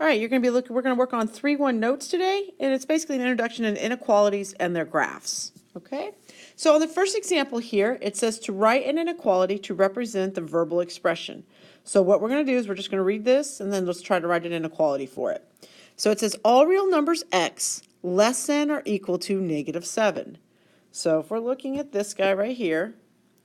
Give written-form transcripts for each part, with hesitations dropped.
All right, we're going to work on 3-1 notes today, and it's basically an introduction to inequalities and their graphs. Okay? So on the first example here, it says to write an inequality to represent the verbal expression. So what we're going to do is we're just going to read this, and then let's try to write an inequality for it. So it says all real numbers x less than or equal to -7. So if we're looking at this guy right here,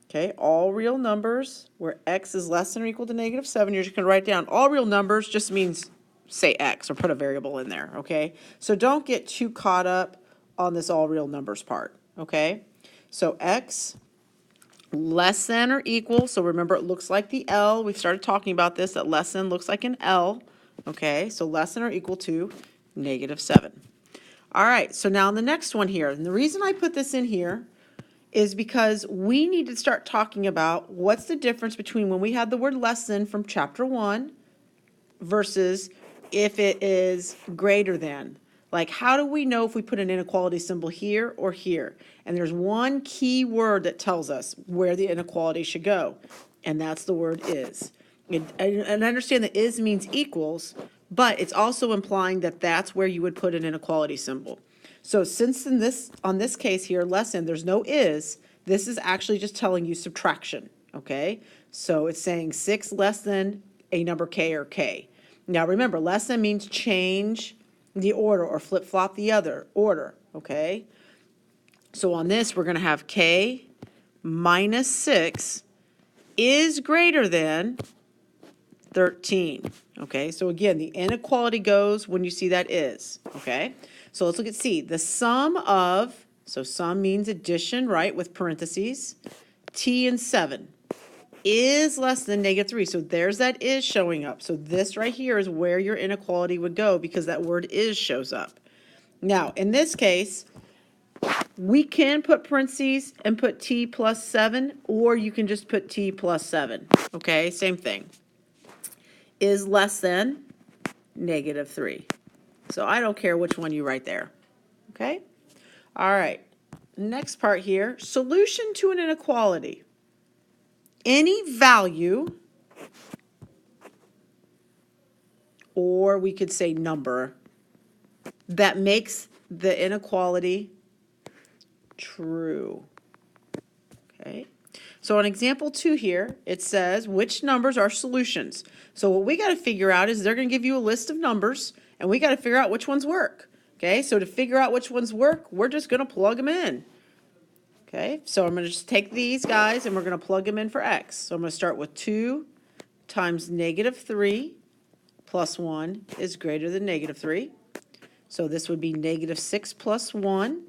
okay, all real numbers where x is less than or equal to -7, you're just going to write down all real numbers just means say x or put a variable in there, okay? So don't get too caught up on this all real numbers part, okay? So x less than or equal, so remember it looks like the L, we started talking about this, that less than looks like an L, okay? So less than or equal to -7. All right, so now the next one here, and the reason I put this in here is because we need to start talking about what's the difference between when we had the word less than from chapter 1 versus if it is greater than. Like, how do we know if we put an inequality symbol here or here? And there's one key word that tells us where the inequality should go, and that's the word is. And I understand that is means equals, but it's also implying that that's where you would put an inequality symbol. So since on this case here, less than, there's no is, this is actually just telling you subtraction, okay? So it's saying 6 less than a number k or k. Now remember, less than means change the order or flip-flop the other order, okay? So on this, we're going to have k minus 6 is greater than 13, okay? So again, the inequality goes when you see that is, okay? So let's look at C. The sum of, so sum means addition, right, with parentheses, t and 7. Is less than -3. So there's that is showing up. So this right here is where your inequality would go because that word is shows up. Now, in this case, we can put parentheses and put t plus 7, or you can just put t plus 7. Okay, same thing. Is less than -3. So I don't care which one you write there. Okay? All right. Next part here, solution to an inequality. Any value, or we could say number, that makes the inequality true. Okay, so on example 2 here, it says which numbers are solutions. So what we got to figure out is they're going to give you a list of numbers, and we got to figure out which ones work. Okay, so to figure out which ones work, we're just going to plug them in. Okay, so I'm going to just take these guys and we're going to plug them in for x. So I'm going to start with 2 times -3 plus 1 is greater than -3. So this would be -6 plus 1,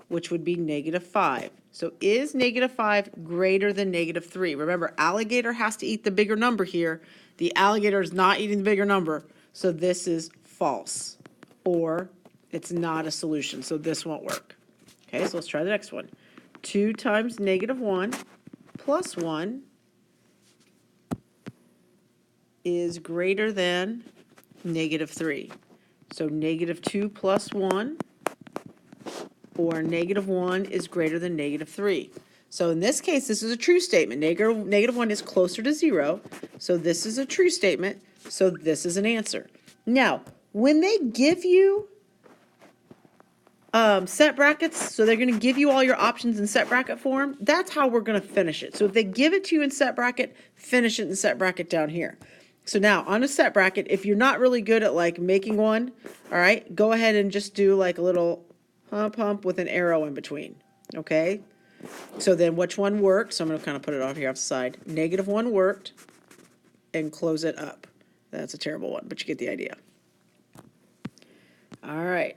which would be -5. So is -5 greater than -3? Remember, alligator has to eat the bigger number here. The alligator is not eating the bigger number. So this is false, or it's not a solution. So this won't work. Okay, so let's try the next one. 2 times -1 plus 1 is greater than -3. So -2 plus 1 or -1 is greater than -3. So in this case, this is a true statement. -1 is closer to 0. So this is a true statement. So this is an answer. Now, when they give you set brackets, so they're going to give you all your options in set bracket form, that's how we're going to finish it. So if they give it to you in set bracket, finish it in set bracket down here. So now on a set bracket, if you're not really good at like making one, all right, go ahead and just do like a little hump with an arrow in between, okay? So then which one worked? So I'm going to kind of put it off here off the side. -1 worked, and close it up. That's a terrible one, but you get the idea. All right.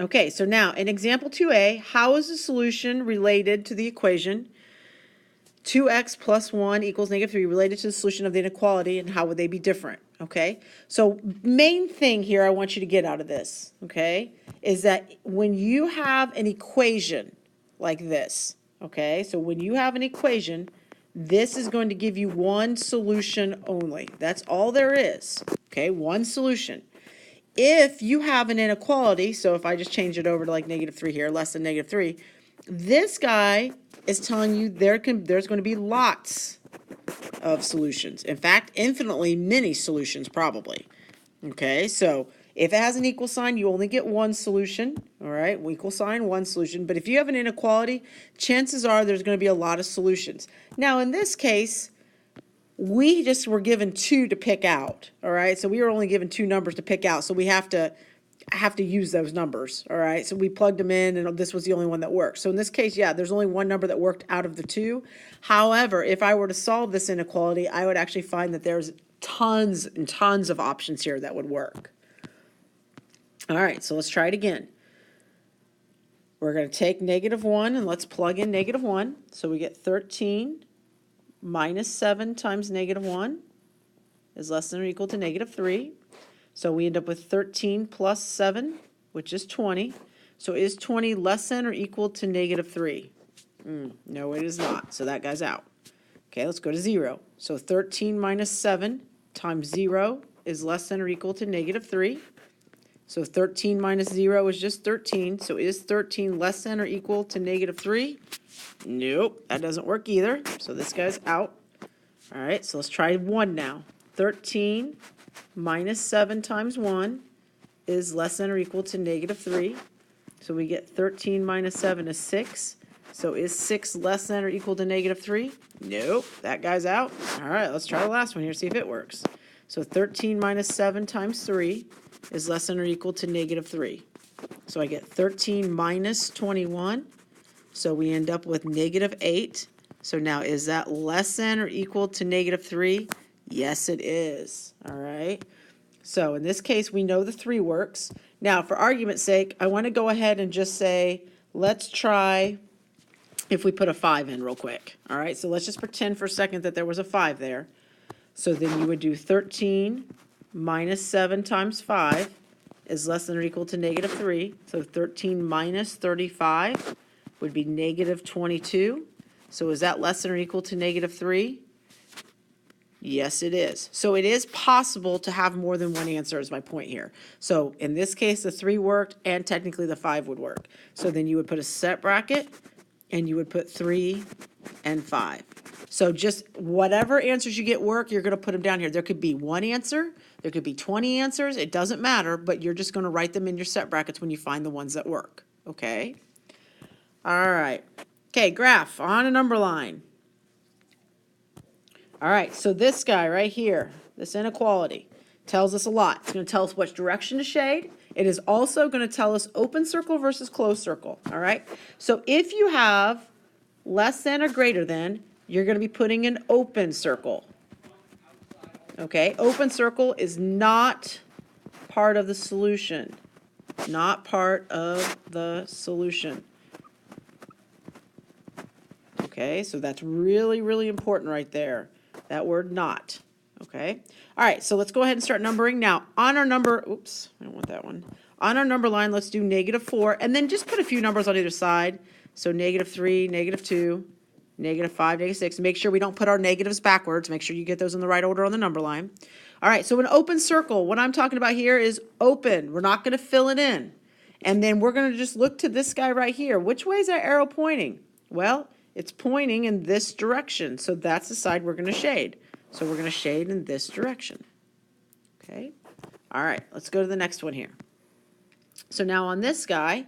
Okay, so now in example 2a, how is the solution related to the equation 2x plus 1 equals -3 related to the solution of the inequality, and how would they be different? Okay, so main thing here I want you to get out of this, okay, is that when you have an equation like this, okay, so when you have an equation, this is going to give you one solution only. That's all there is, okay, one solution. If you have an inequality, so if I just change it over to like -3 here, less than -3, this guy is telling you there's going to be lots of solutions. In fact, infinitely many solutions probably. Okay, so if it has an equal sign, you only get one solution, all right? Equal sign, one solution. But if you have an inequality, chances are there's going to be a lot of solutions. Now, in this case, we just were given two to pick out, all right? So we were only given two numbers to pick out, so we have to use those numbers, all right? So we plugged them in, and this was the only one that worked. So in this case, yeah, there's only one number that worked out of the two. However, if I were to solve this inequality, I would actually find that there's tons and tons of options here that would work. All right, so let's try it again. We're going to take -1 and let's plug in -1. So we get 13 minus 7 times -1 is less than or equal to -3. So we end up with 13 plus 7, which is 20. So is 20 less than or equal to -3? No, it is not. So that guy's out. Okay, let's go to 0. So 13 minus 7 times 0 is less than or equal to -3. So 13 minus 0 is just 13. So is 13 less than or equal to -3? Nope, that doesn't work either. So this guy's out. All right, so let's try 1 now. 13 minus 7 times 1 is less than or equal to -3. So we get 13 minus 7 is 6. So is 6 less than or equal to -3? Nope, that guy's out. All right, let's try the last one here, see if it works. So 13 minus 7 times 3 is less than or equal to -3. So I get 13 minus 21. So we end up with -8. So now is that less than or equal to -3? Yes, it is. All right. So in this case, we know the 3 works. Now, for argument's sake, I want to go ahead and just say, let's try if we put a 5 in real quick. All right, so let's just pretend for a second that there was a 5 there. So then you would do 13 minus 7 times 5 is less than or equal to -3. So 13 minus 35 would be -22. So is that less than or equal to -3? Yes, it is. So it is possible to have more than one answer is my point here. So in this case, the 3 worked and technically the 5 would work. So then you would put a set bracket and you would put 3 and 5. So just whatever answers you get work, you're going to put them down here. There could be one answer, there could be 20 answers, it doesn't matter, but you're just going to write them in your set brackets when you find the ones that work. Okay? All right. Okay, graph on a number line. All right, so this guy right here, this inequality, tells us a lot. It's going to tell us which direction to shade. It is also going to tell us open circle versus closed circle, all right? So if you have less than or greater than, you're going to be putting an open circle, okay? Open circle is not part of the solution, not part of the solution. Okay, so that's really, really important right there. That word not, okay? All right, so let's go ahead and start numbering. Now, on our number, oops, I don't want that one. On our number line, let's do -4, and then just put a few numbers on either side. So -3, -2, -5, -6. Make sure we don't put our negatives backwards. Make sure you get those in the right order on the number line. All right, so an open circle, what I'm talking about here is open. We're not going to fill it in. And then we're going to just look to this guy right here. Which way is that arrow pointing? Well, it's pointing in this direction, so that's the side we're going to shade. So we're going to shade in this direction. Okay? All right, let's go to the next one here. So now on this guy,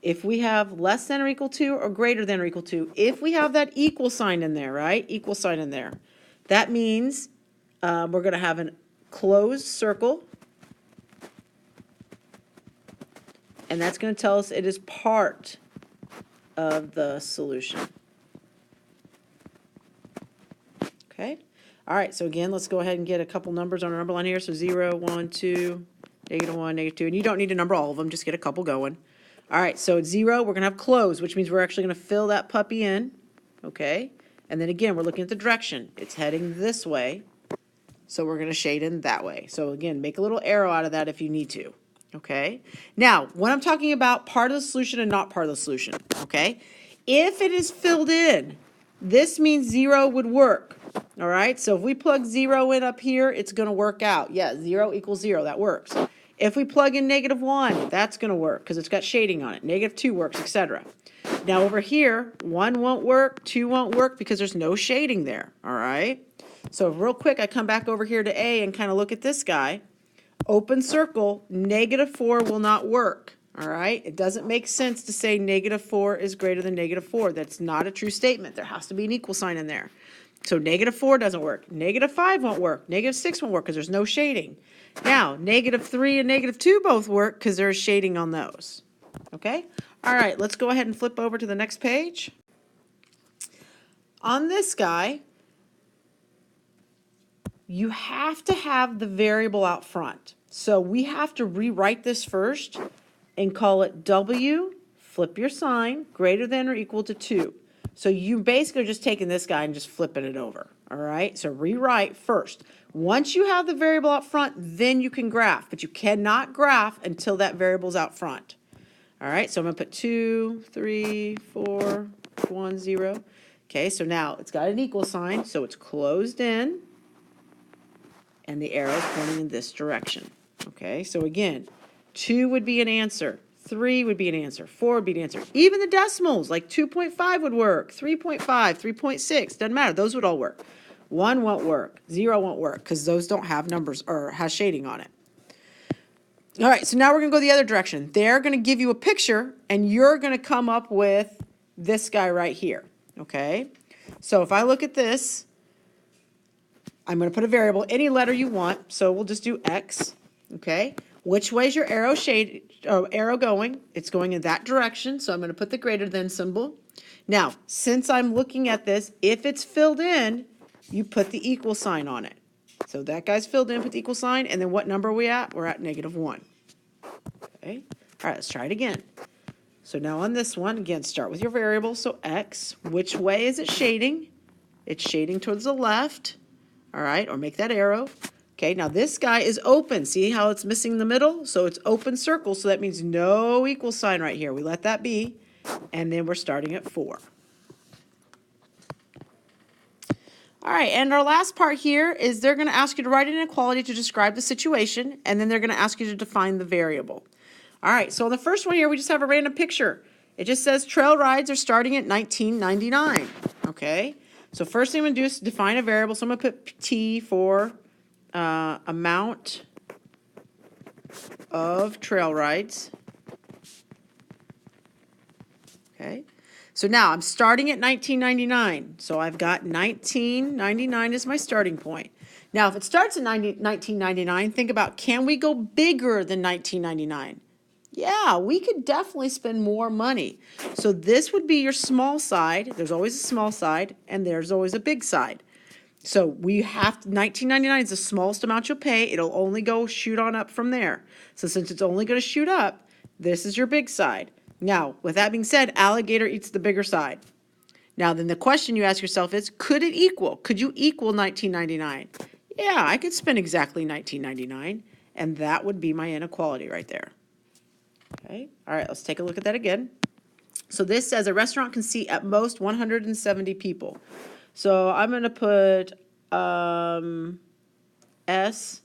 if we have less than or equal to or greater than or equal to, if we have that equal sign in there, right? Equal sign in there. That means we're going to have a closed circle. And that's going to tell us it is part of the solution. Okay. All right. So again, let's go ahead and get a couple numbers on our number line here. So 0, 1, 2, -1, -2. And you don't need to number all of them. Just get a couple going. All right. So at 0, we're going to have closed, which means we're actually going to fill that puppy in. Okay. And then again, we're looking at the direction. It's heading this way. So we're going to shade in that way. So again, make a little arrow out of that if you need to. Okay. Now, when I'm talking about part of the solution and not part of the solution, okay, if it is filled in, this means 0 would work. All right. So if we plug 0 in up here, it's going to work out. Yeah, 0 equals 0. That works. If we plug in -1, that's going to work because it's got shading on it. -2 works, etc. Now over here, 1 won't work, 2 won't work because there's no shading there, all right? So real quick, I come back over here to A and kind of look at this guy. Open circle, -4 will not work, all right? It doesn't make sense to say -4 is greater than -4. That's not a true statement. There has to be an equal sign in there. So -4 doesn't work. -5 won't work. -6 won't work because there's no shading. Now, -3 and -2 both work because there's shading on those. Okay? All right, let's go ahead and flip over to the next page. On this guy, you have to have the variable out front. So we have to rewrite this first and call it W, flip your sign, greater than or equal to 2. So you basically are just taking this guy and just flipping it over, all right? So rewrite first. Once you have the variable out front, then you can graph, but you cannot graph until that variable's out front. All right, so I'm gonna put 2, 3, 4, 1, 0. Okay, so now it's got an equal sign, so it's closed in, and the arrow's pointing in this direction. Okay, so again, 2 would be an answer. 3 would be an answer. 4 would be an answer. Even the decimals, like 2.5 would work. 3.5, 3.6, doesn't matter. Those would all work. 1 won't work. 0 won't work because those don't have numbers or has shading on it. All right, so now we're going to go the other direction. They're going to give you a picture, and you're going to come up with this guy right here. Okay? So if I look at this, I'm going to put a variable, any letter you want. So we'll just do X. Okay? Which way is your arrow going? It's going in that direction, so I'm going to put the greater than symbol. Now, since I'm looking at this, if it's filled in, you put the equal sign on it. So that guy's filled in, put the equal sign, and then what number are we at? We're at -1. Okay? All right, let's try it again. So now on this one, again, start with your variable, so X. Which way is it shading? It's shading towards the left, all right, or make that arrow. Okay, now this guy is open. See how it's missing the middle? So it's open circle, so that means no equal sign right here. We let that be, and then we're starting at 4. All right, and our last part here is they're going to ask you to write an inequality to describe the situation, and then they're going to ask you to define the variable. All right, so on the first one here, we just have a random picture. It just says trail rides are starting at 1999, okay? So first thing I'm going to do is define a variable. So I'm going to put T for amount of trail rides. Okay. So now I'm starting at 1999. So I've got 1999 as my starting point. Now, if it starts at 1999, think about, can we go bigger than 1999? Yeah, we could definitely spend more money. So this would be your small side. There's always a small side, and there's always a big side. So we have to, 1999 is the smallest amount you'll pay. It'll only go shoot on up from there. So since it's only going to shoot up, this is your big side. Now, with that being said, alligator eats the bigger side. Now, then the question you ask yourself is, could it equal? Could you equal 1999? Yeah, I could spend exactly 1999, and that would be my inequality right there. Okay, all right, let's take a look at that again. So this says a restaurant can seat at most 170 people. So I'm going to put S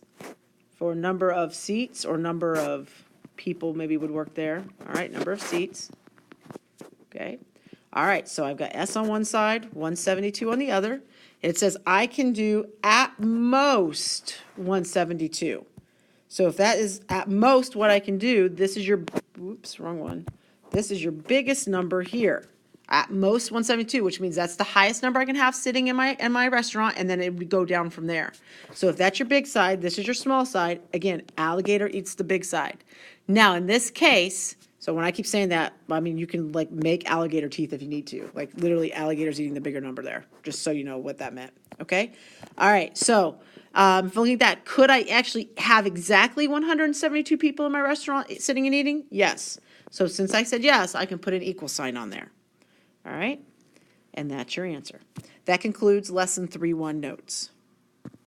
for number of seats or number of people maybe would work there. All right, number of seats. Okay. All right, so I've got S on one side, 172 on the other. It says I can do at most 172. So if that is at most what I can do, this is your, oops, wrong one. This is your biggest number here. At most 172, which means that's the highest number I can have sitting in my restaurant, and then it would go down from there. So if that's your big side, this is your small side. Again, alligator eats the big side. Now in this case, so when I keep saying that, I mean you can like make alligator teeth if you need to. Like literally alligator's eating the bigger number there, just so you know what that meant. Okay? All right, so if looking at that, could I actually have exactly 172 people in my restaurant sitting and eating? Yes. So since I said yes, I can put an equal sign on there. All right, and that's your answer. That concludes lesson 3-1 notes.